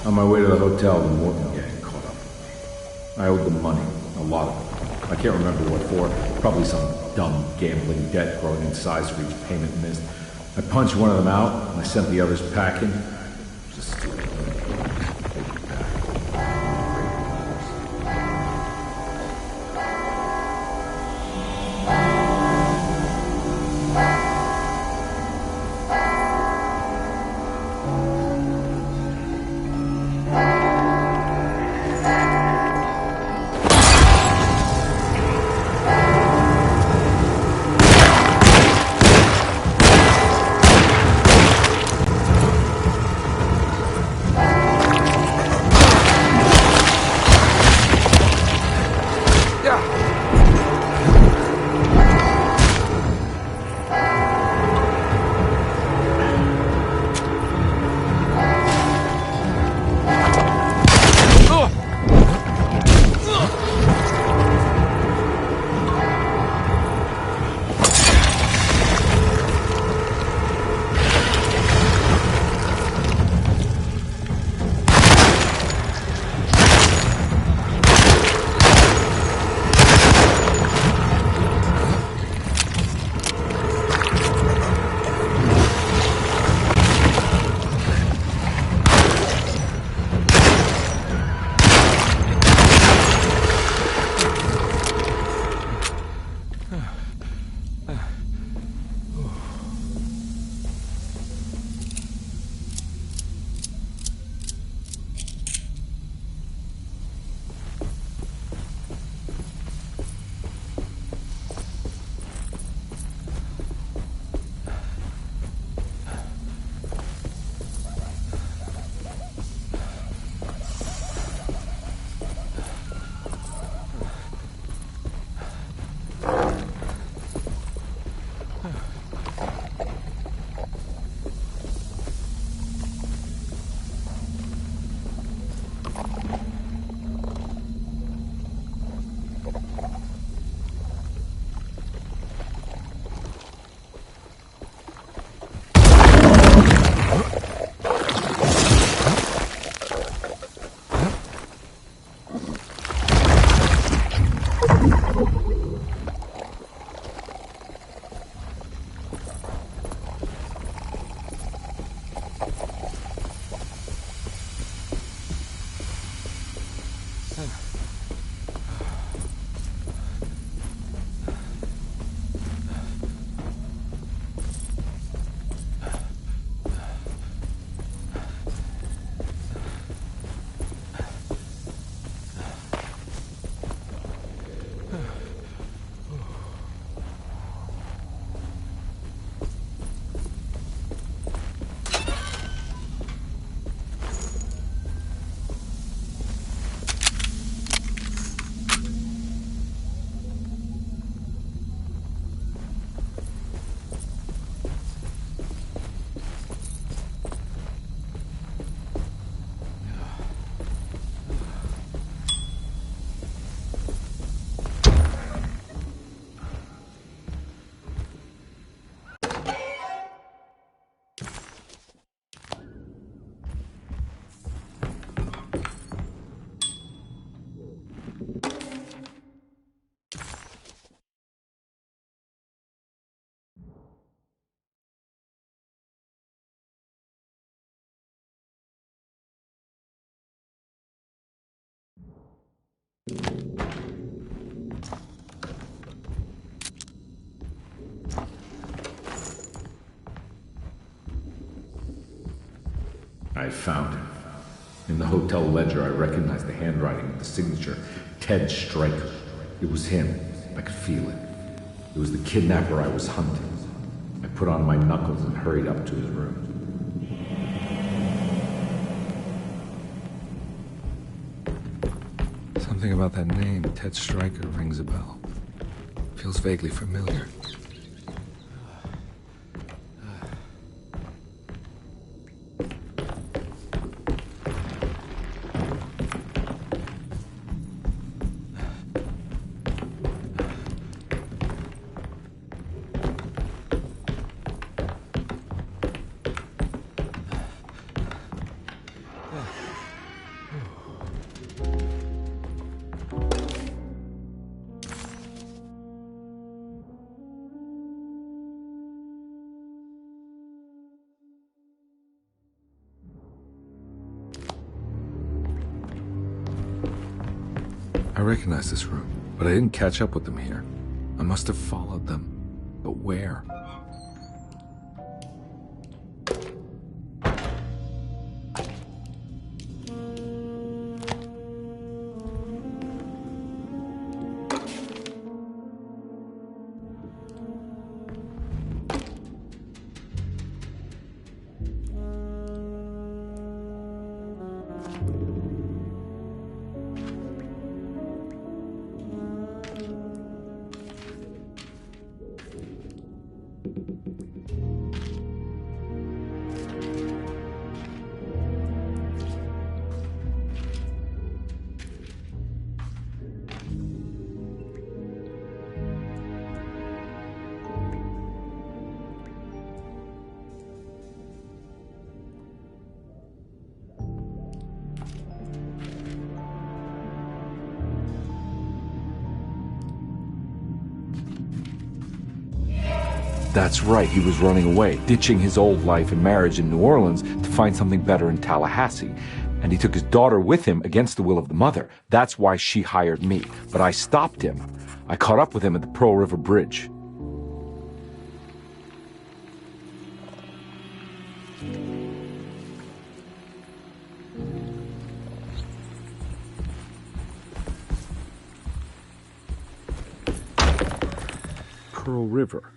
On my way to the hotel, the Morton gang caught up. I owed them money, a lot of it. I can't remember what for. Probably some dumb gambling debt growing in size for each payment missed. I punched one of them out, and I sent the others packing. Just stupid. I found him. In the hotel ledger, I recognized the handwriting of the signature, Ted Stryker. It was him. I could feel it. It was the kidnapper I was hunting. I put on my knuckles and hurried up to his room. Something about that name, Ted Stryker, rings a bell. Feels vaguely familiar. I recognize this room, but I didn't catch up with them here. I must have followed them. But where? That's right, he was running away, ditching his old life and marriage in New Orleans to find something better in Tallahassee. And he took his daughter with him against the will of the mother. That's why she hired me. But I stopped him. I caught up with him at the Pearl River Bridge. Pearl River.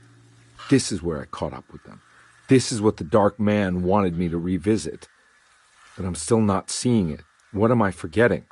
This is where I caught up with them. This is what the Dark Man wanted me to revisit. But I'm still not seeing it. What am I forgetting?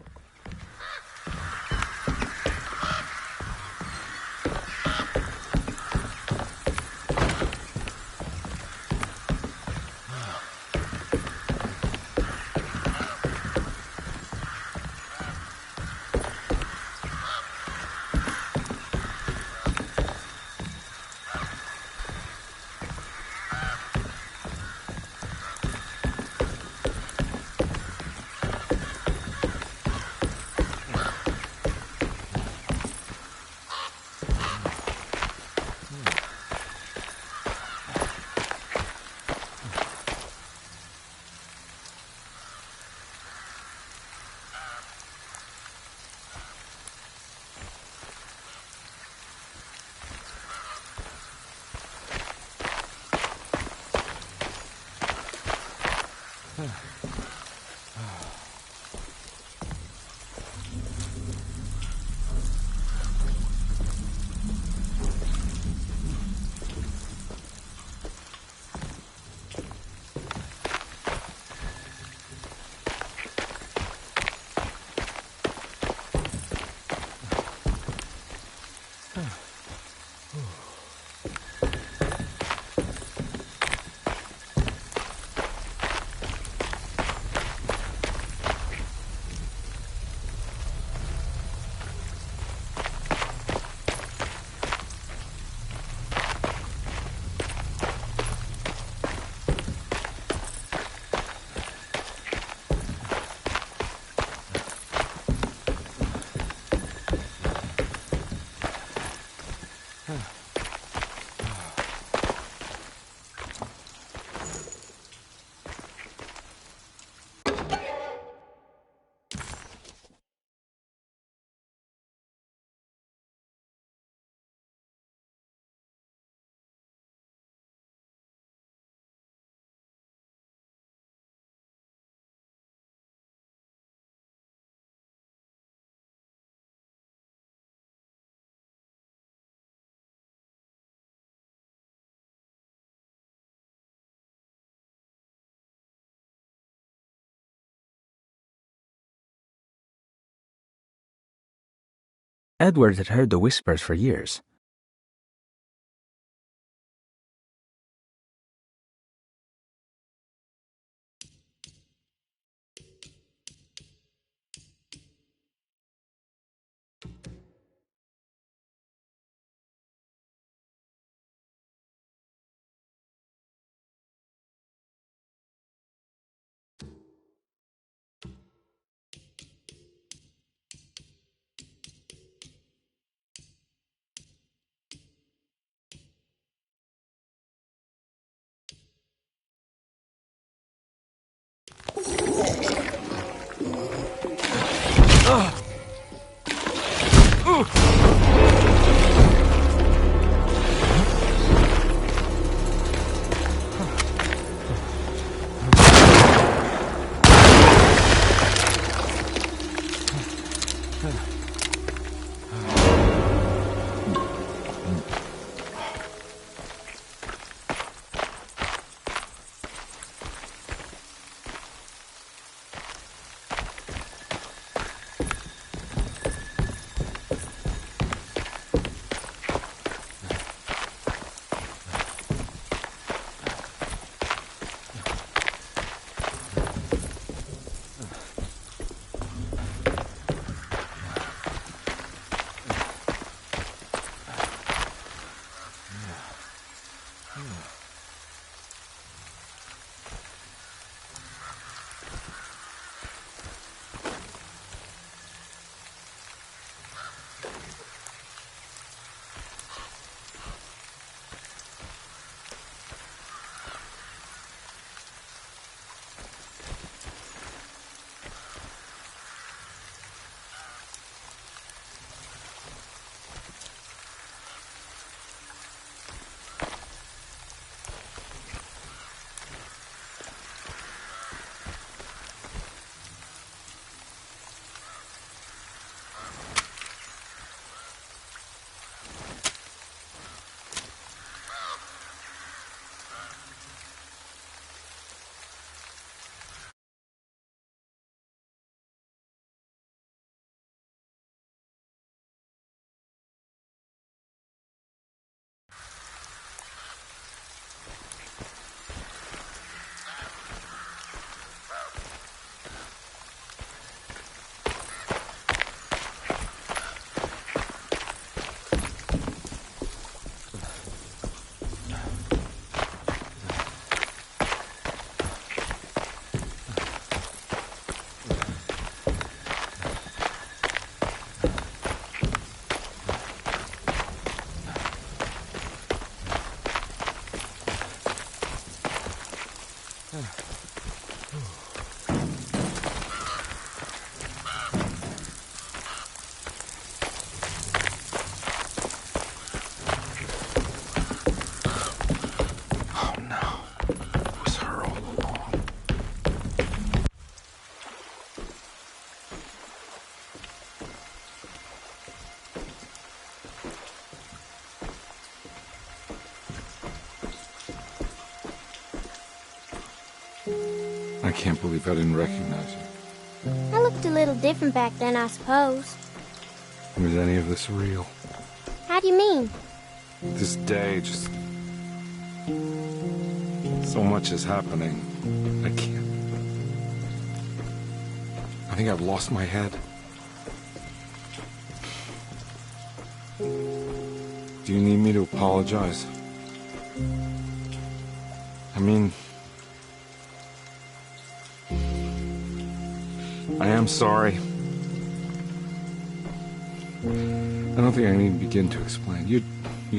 Edward had heard the whispers for years. I can't believe I didn't recognize you. I looked a little different back then, I suppose. Was any of this real? How do you mean? This day, just... so much is happening. I can't... I think I've lost my head. Do you need me to apologize? I mean... I am sorry. I don't think I need to begin to explain. You're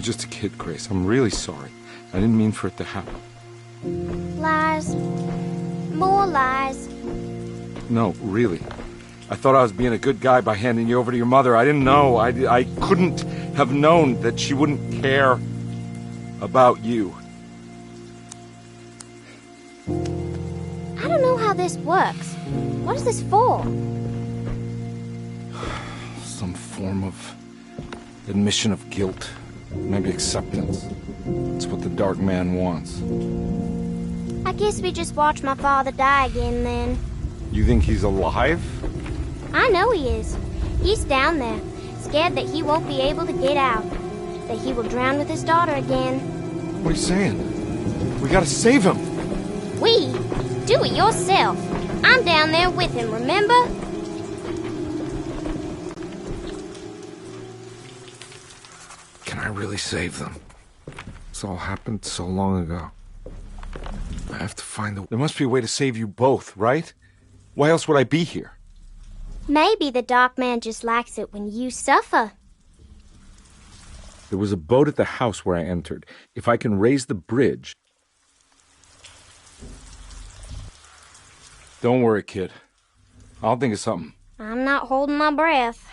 just a kid, Grace. I'm really sorry. I didn't mean for it to happen. Lies. More lies. No, really. I thought I was being a good guy by handing you over to your mother. I didn't know. I couldn't have known that she wouldn't care about you. I don't know how this works. What is this for? Some form of admission of guilt. Maybe acceptance. It's what the Dark Man wants. I guess we just watch my father die again then. You think he's alive? I know he is. He's down there, scared that he won't be able to get out. That he will drown with his daughter again. What are you saying? We gotta save him. We? Do it yourself. I'm down there with him, remember? Can I really save them? This all happened so long ago. I have to find a... There must be a way to save you both, right? Why else would I be here? Maybe the Dark Man just likes it when you suffer. There was a boat at the house where I entered. If I can raise the bridge... Don't worry, kid. I'll think of something. I'm not holding my breath.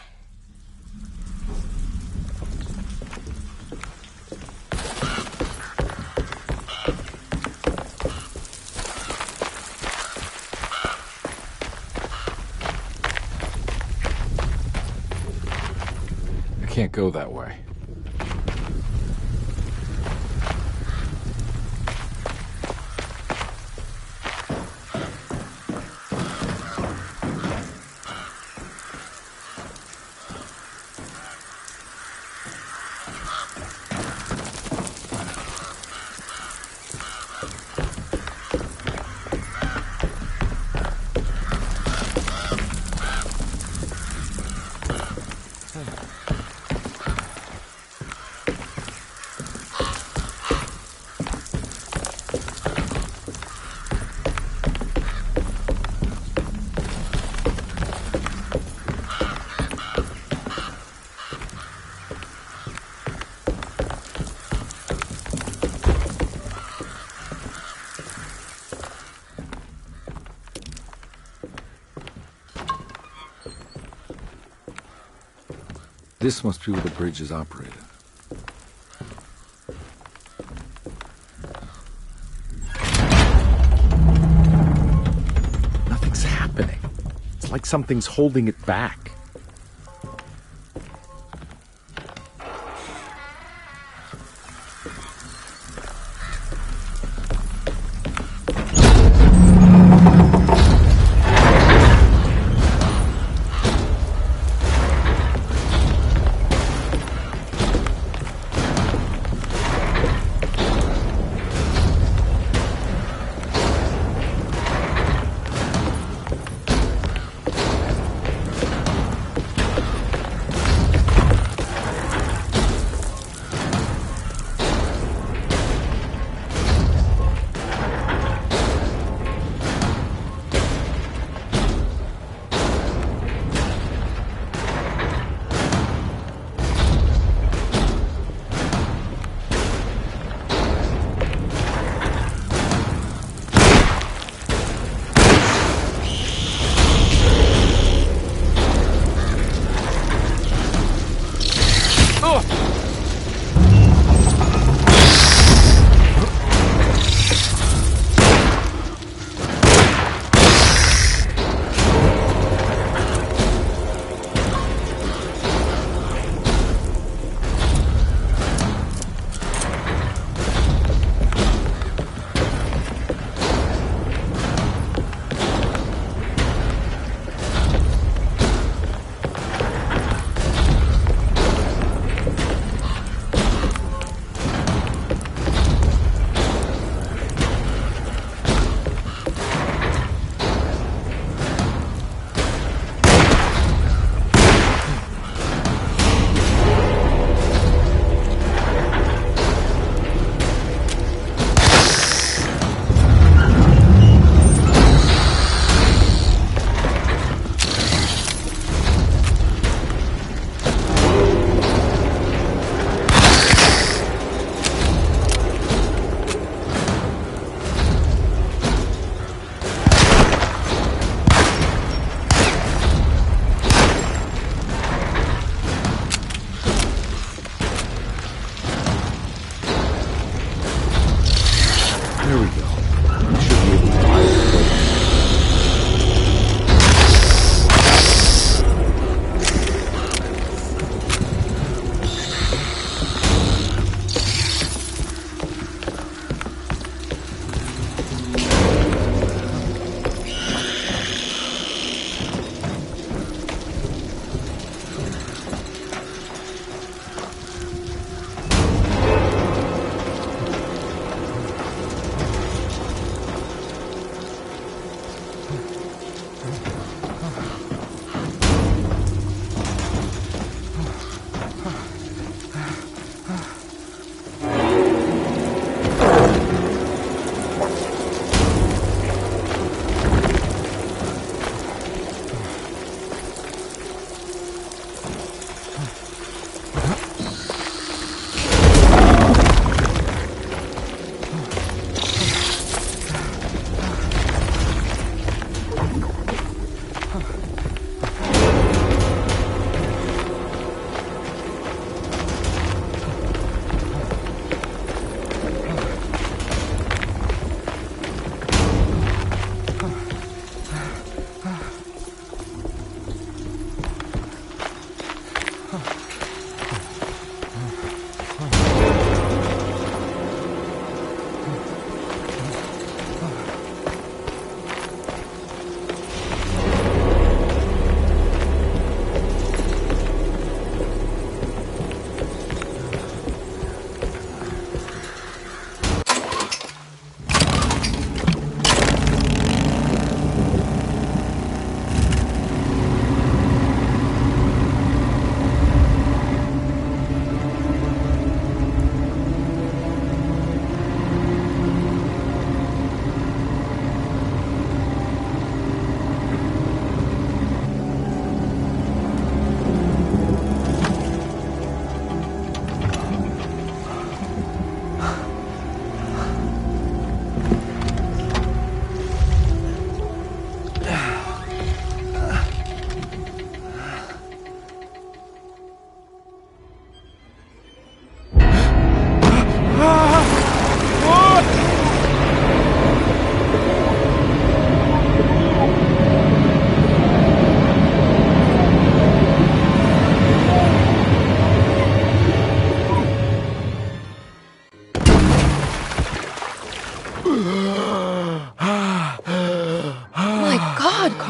can't go that way. This must be where the bridge is operated. Nothing's happening. It's like something's holding it back.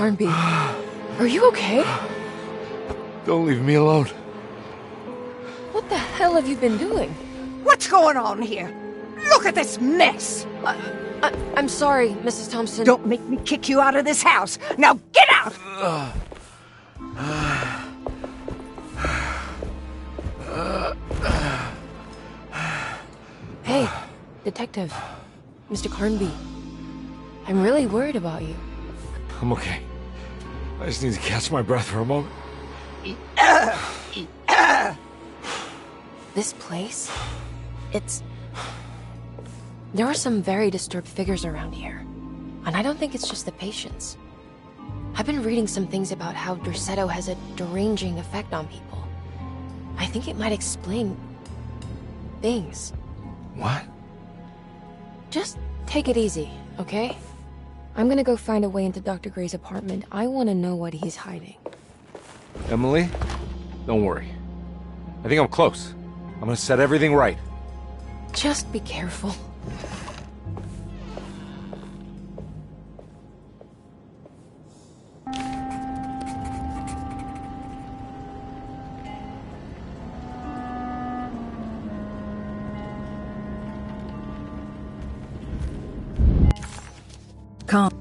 Carnby, are you okay? Don't leave me alone. What the hell have you been doing? What's going on here? Look at this mess! I'm sorry, Mrs. Thompson. Don't make me kick you out of this house! Now get out! Hey, Detective. Mr. Carnby. I'm really worried about you. I'm okay. I just need to catch my breath for a moment. This place? There are some very disturbed figures around here. And I don't think it's just the patients. I've been reading some things about how Derceto has a deranging effect on people. I think it might explain... things. What? Just take it easy, okay? I'm gonna go find a way into Dr. Gray's apartment. I want to know what he's hiding. Emily, don't worry. I think I'm close. I'm gonna set everything right. Just be careful. Calm.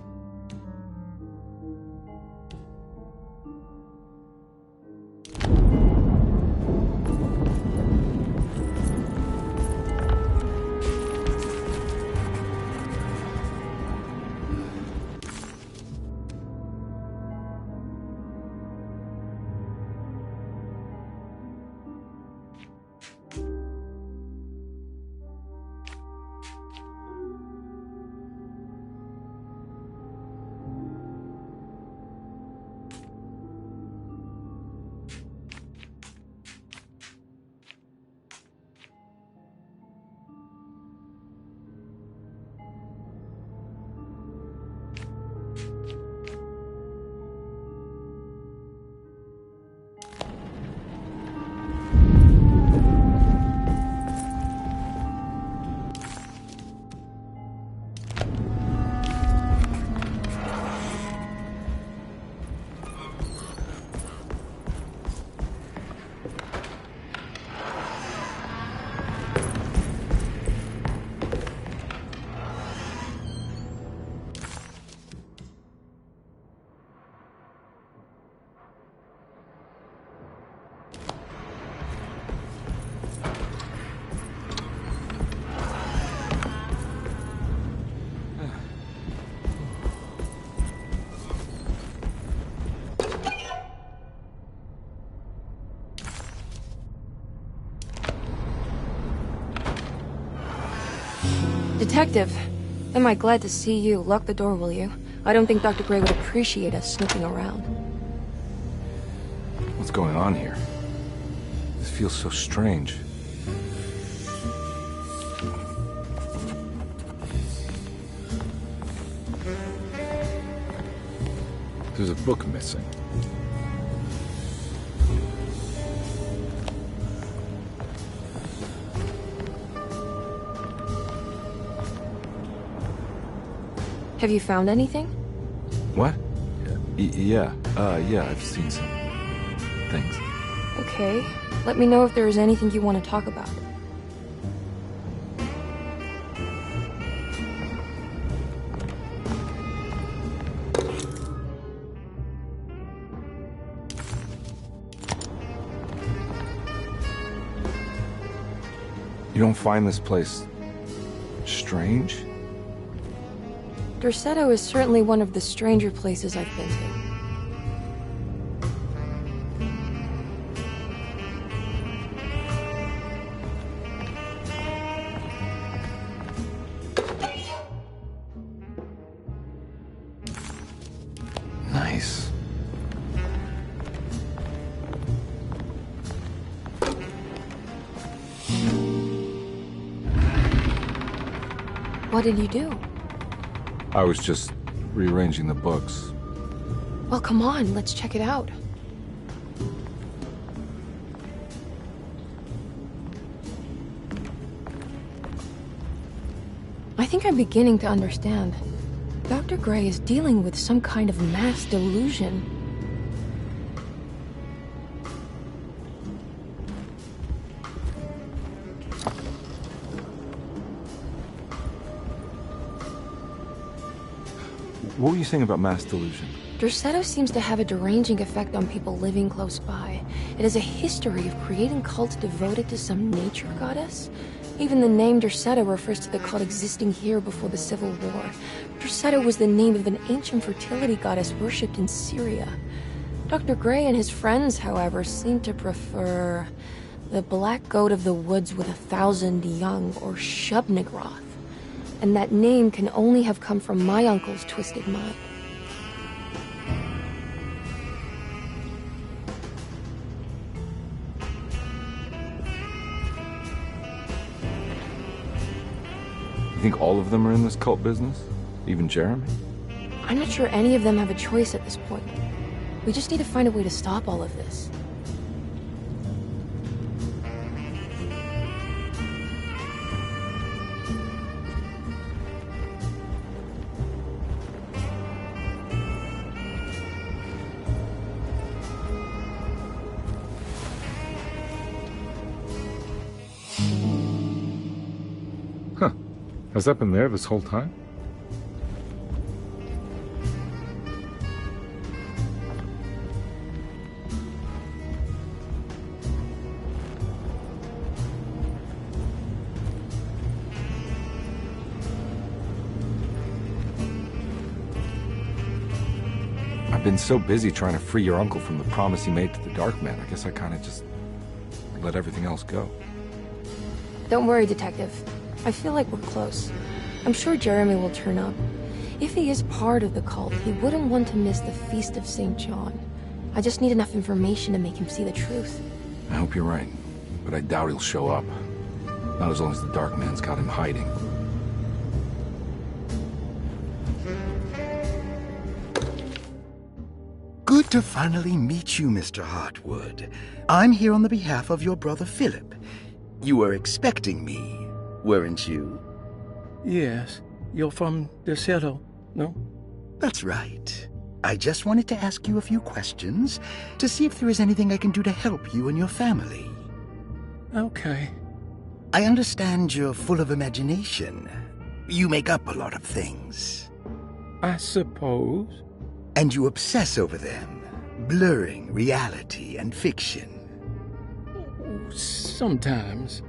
Detective, am I glad to see you. Lock the door, will you? I don't think Dr. Gray would appreciate us snooping around. What's going on here? This feels so strange. There's a book missing. Have you found anything? What? Yeah, I've seen some things. Okay. Let me know if there is anything you want to talk about. You don't find this place strange? Derceto is certainly one of the stranger places I've been to. Nice. What did you do? I was just rearranging the books. Well, come on, let's check it out. I think I'm beginning to understand. Dr. Gray is dealing with some kind of mass delusion. What were you saying about mass delusion? Derceto seems to have a deranging effect on people living close by. It has a history of creating cults devoted to some nature goddess. Even the name Derceto refers to the cult existing here before the Civil War. Derceto was the name of an ancient fertility goddess worshipped in Syria. Dr. Gray and his friends, however, seem to prefer the black goat of the woods with 1,000 young, or Shub-Nigroth. And that name can only have come from my uncle's twisted mind. You think all of them are in this cult business? Even Jeremy? I'm not sure any of them have a choice at this point. We just need to find a way to stop all of this. Huh. Has that been there this whole time? I've been so busy trying to free your uncle from the promise he made to the Dark Man. I guess I kind of just let everything else go. Don't worry, Detective. I feel like we're close. I'm sure Jeremy will turn up. If he is part of the cult, he wouldn't want to miss the Feast of St. John. I just need enough information to make him see the truth. I hope you're right, but I doubt he'll show up. Not as long as the Dark Man's got him hiding. Good to finally meet you, Mr. Hartwood. I'm here on the behalf of your brother Philip. You were expecting me, weren't you? Yes. You're from Derceto, no? That's right. I just wanted to ask you a few questions to see if there is anything I can do to help you and your family. Okay. I understand you're full of imagination. You make up a lot of things. I suppose. And you obsess over them, blurring reality and fiction. Sometimes.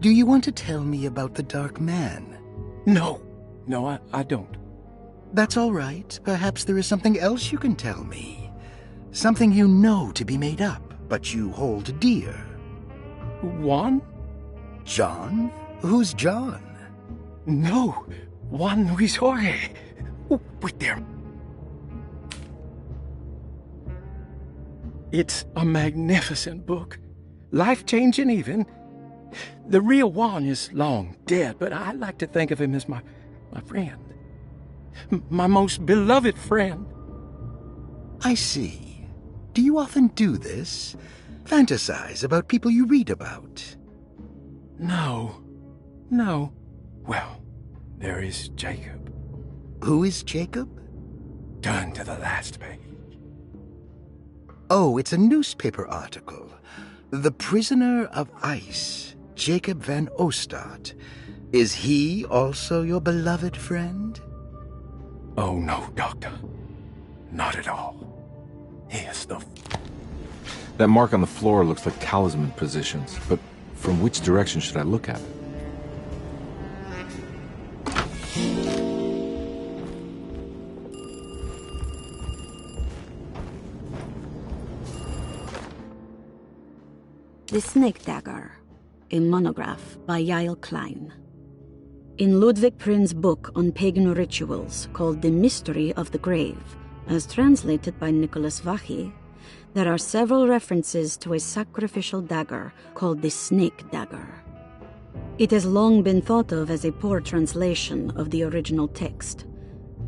Do you want to tell me about the Dark Man? No. No, I don't. That's all right. Perhaps there is something else you can tell me. Something you know to be made up, but you hold dear. Juan? John? Who's John? No. Juan Luis Jorge. Oh, wait there. It's a magnificent book. Life-changing, even. The real Juan is long dead, but I like to think of him as my friend. My most beloved friend. I see. Do you often do this? Fantasize about people you read about? No. Well, there is Jacob. Who is Jacob? Turn to the last page. Oh, it's a newspaper article. The Prisoner of Ice, Jacob van Ostad. Is he also your beloved friend? Oh, no, Doctor. Not at all. He is the... That mark on the floor looks like talisman positions, but from which direction should I look at it? The Snake Dagger, a monograph by Yael Klein. In Ludwig Prin's book on pagan rituals called The Mystery of the Grave, as translated by Nicholas Vachy, there are several references to a sacrificial dagger called the Snake Dagger. It has long been thought of as a poor translation of the original text,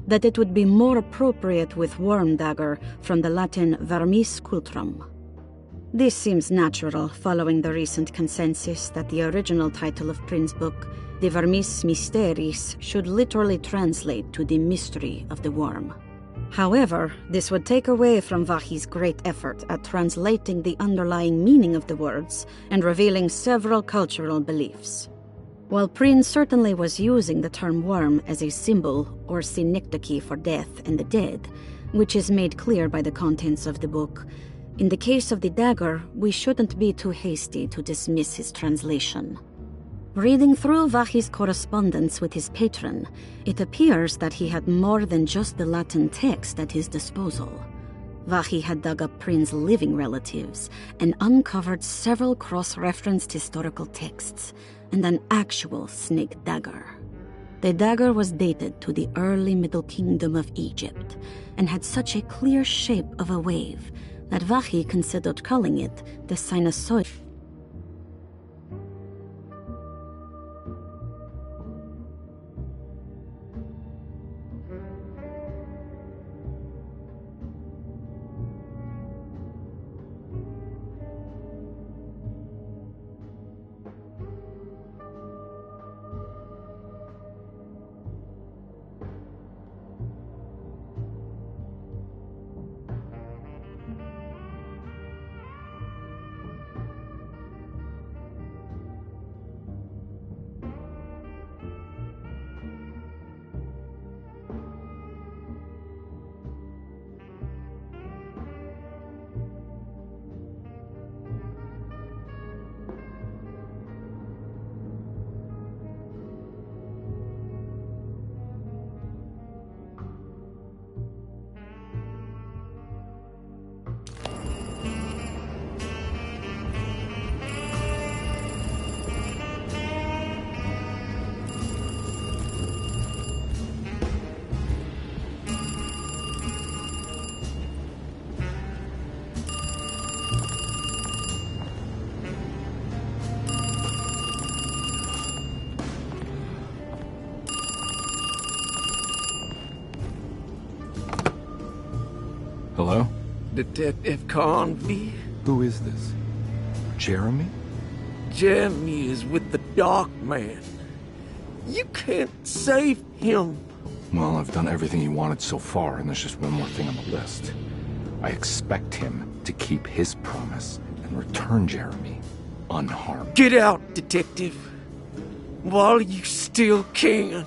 that it would be more appropriate with Worm Dagger from the Latin vermis cultrum. This seems natural, following the recent consensus that the original title of Prin's book, De Vermis Mysteris, should literally translate to The Mystery of the Worm. However, this would take away from Vahi's great effort at translating the underlying meaning of the words and revealing several cultural beliefs. While Prin certainly was using the term worm as a symbol or synecdoche for death and the dead, which is made clear by the contents of the book, in the case of the dagger, we shouldn't be too hasty to dismiss his translation. Reading through Vahi's correspondence with his patron, it appears that he had more than just the Latin text at his disposal. Vahi had dug up Prin's living relatives and uncovered several cross-referenced historical texts and an actual snake dagger. The dagger was dated to the early Middle Kingdom of Egypt and had such a clear shape of a wave that Vahi considered calling it the sinusoid. Hello? Detective Convy? Who is this? Jeremy? Jeremy is with the Dark Man. You can't save him. Well, I've done everything he wanted so far, and there's just one more thing on the list. I expect him to keep his promise and return Jeremy unharmed. Get out, Detective, while you still can.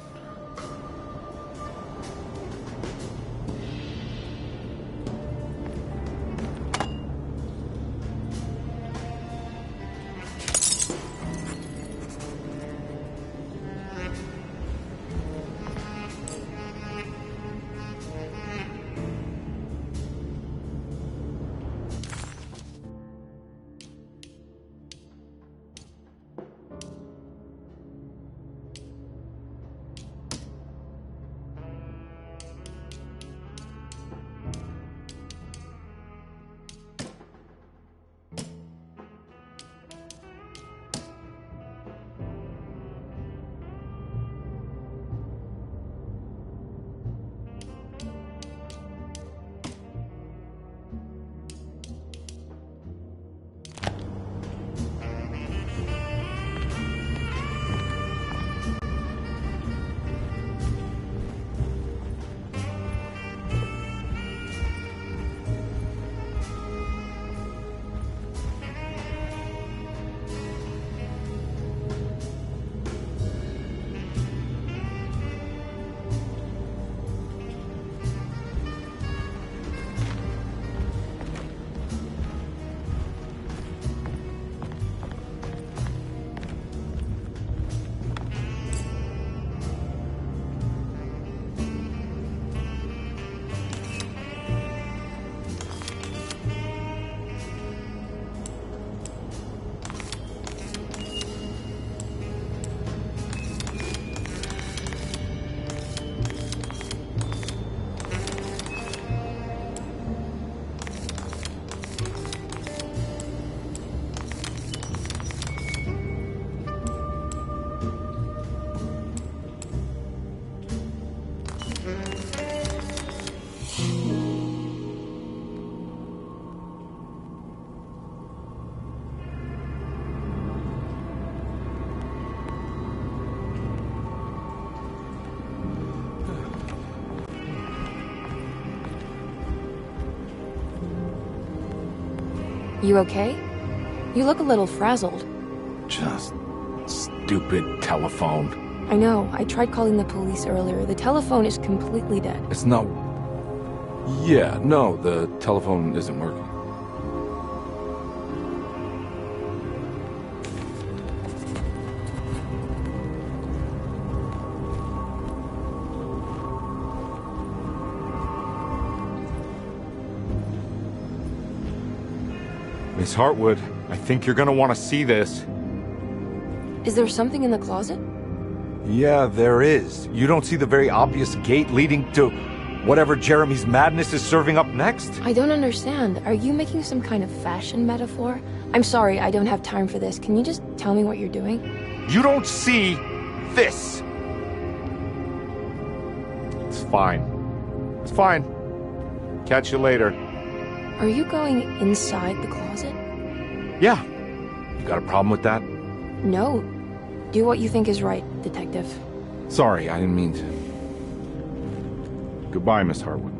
You okay? You look a little frazzled. Just stupid telephone. I know. I tried calling the police earlier. The telephone is completely dead. It's not... Yeah, no, the telephone isn't working. Miss Hartwood, I think you're gonna want to see this. Is there something in the closet? Yeah, there is. You don't see the very obvious gate leading to whatever Jeremy's madness is serving up next? I don't understand. Are you making some kind of fashion metaphor? I'm sorry, I don't have time for this. Can you just tell me what you're doing? You don't see this! It's fine. It's fine. Catch you later. Are you going inside the closet? Yeah. You got a problem with that? No. Do what you think is right, Detective. Sorry, I didn't mean to. Goodbye, Miss Hartwood.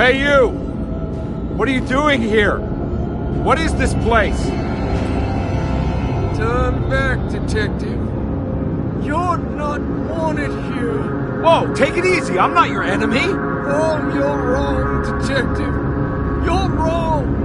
Hey, you! What are you doing here? What is this place? Turn back, detective. You're not wanted here. Whoa, take it easy. I'm not your enemy. Oh, you're wrong, detective. You're wrong.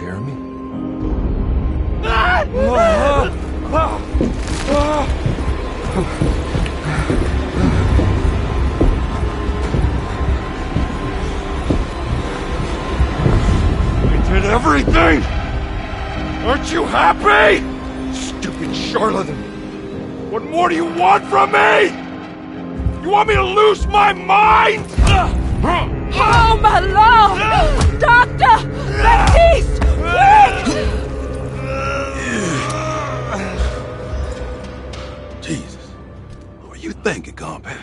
Jeremy? I did everything! Aren't you happy? Stupid charlatan! What more do you want from me? You want me to lose my mind? Oh, my Lord! Doctor! Baptiste! Quick! Jesus. What were you thinking, compadre?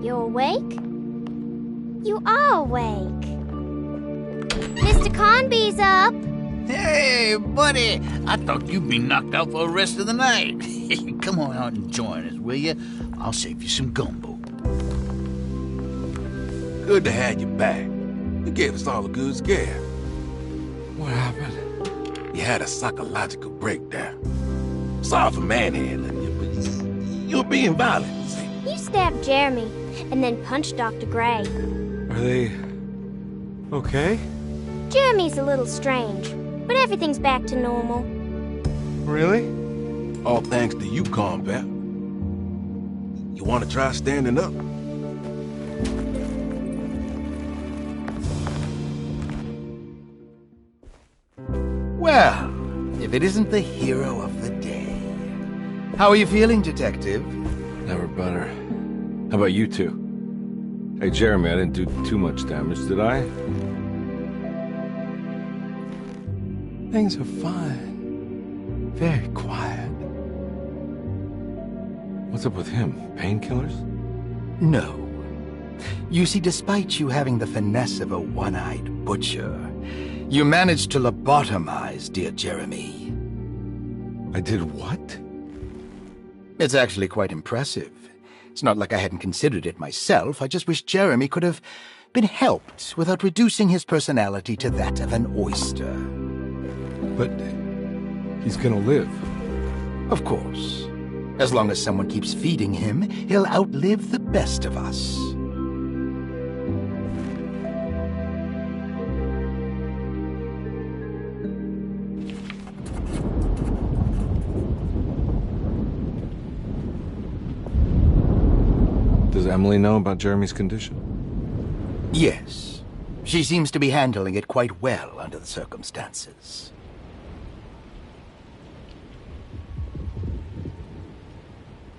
You awake? You are awake. Mr. Conby's up. Hey, buddy! I thought you'd be knocked out for the rest of the night. Come on out and join us, will you? I'll save you some gumbo. Good to have you back. You gave us all a good scare. What happened? You had a psychological breakdown. Sorry for manhandling you, but you're being violent, you see. You stabbed Jeremy and then punched Dr. Gray. Are they okay? Jeremy's a little strange, but everything's back to normal. Really? All thanks to you, combat. You want to try standing up? Well, if it isn't the hero of the day. How are you feeling, Detective? Never better. How about you two? Hey, Jeremy, I didn't do too much damage, did I? Things are fine. Very quiet. What's up with him? Painkillers? No. You see, despite you having the finesse of a one-eyed butcher, you managed to lobotomize dear Jeremy. I did what? It's actually quite impressive. It's not like I hadn't considered it myself. I just wish Jeremy could have been helped without reducing his personality to that of an oyster. But he's gonna live. Of course. As long as someone keeps feeding him, he'll outlive the best of us. Does Emily know about Jeremy's condition? Yes. She seems to be handling it quite well under the circumstances.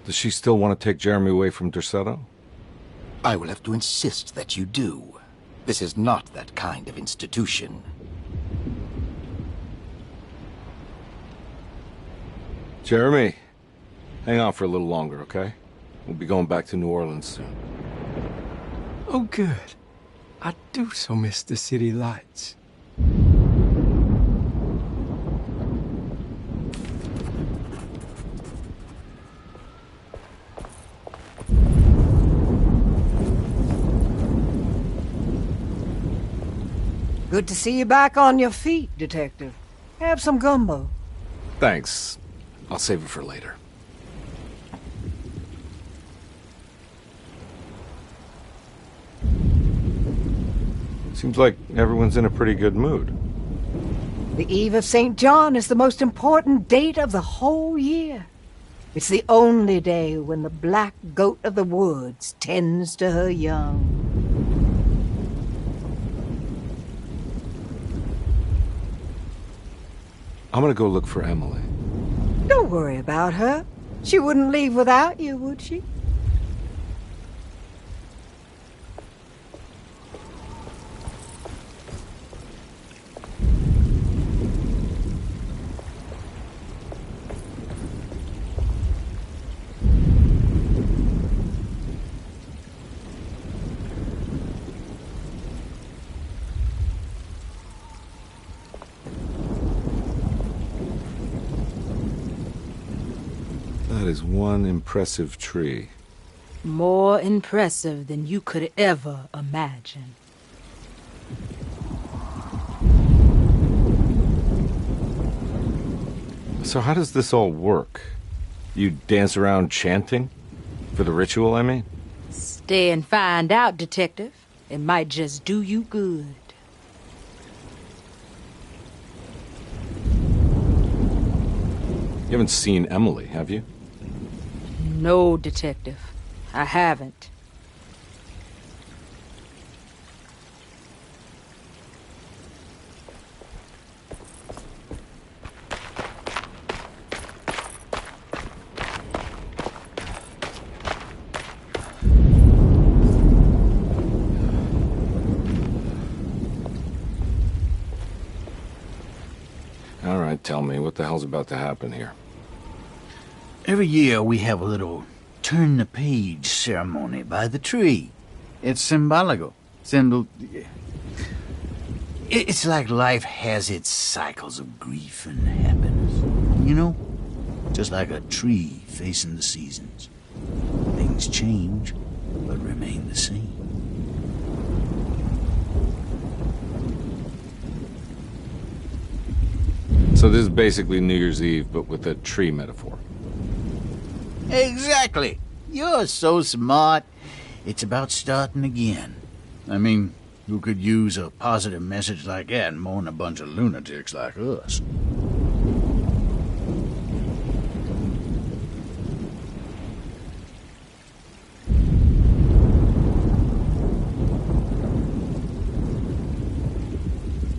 Does she still want to take Jeremy away from Derceto? I will have to insist that you do. This is not that kind of institution. Jeremy, hang on for a little longer, okay? We'll be going back to New Orleans soon. Oh, good. I do so miss the city lights. Good to see you back on your feet, Detective. Have some gumbo. Thanks. I'll save it for later. Seems like everyone's in a pretty good mood. The Eve of St. John is the most important date of the whole year. It's the only day when the black goat of the woods tends to her young. I'm gonna go look for Emily. Don't worry about her. She wouldn't leave without you, would she? is one impressive tree. More impressive than you could ever imagine. So how does this all work? You dance around chanting? For the ritual, I mean? Stay and find out, Detective. It might just do you good. You haven't seen Emily, have you? No, Detective. I haven't. All right, tell me, what the hell's about to happen here? Every year we have a little turn-the-page ceremony by the tree. It's symbolical. It's like life has its cycles of grief and happiness. You know? Just like a tree facing the seasons. Things change, but remain the same. So this is basically New Year's Eve, but with a tree metaphor. Exactly. You're so smart. It's about starting again. I mean, who could use a positive message like that more than a bunch of lunatics like us?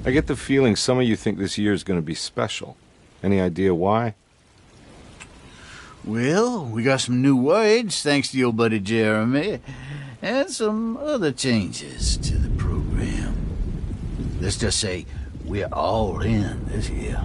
I get the feeling some of you think this year is going to be special. Any idea why? Well, we got some new words, thanks to your buddy Jeremy, and some other changes to the program. Let's just say we're all in this year.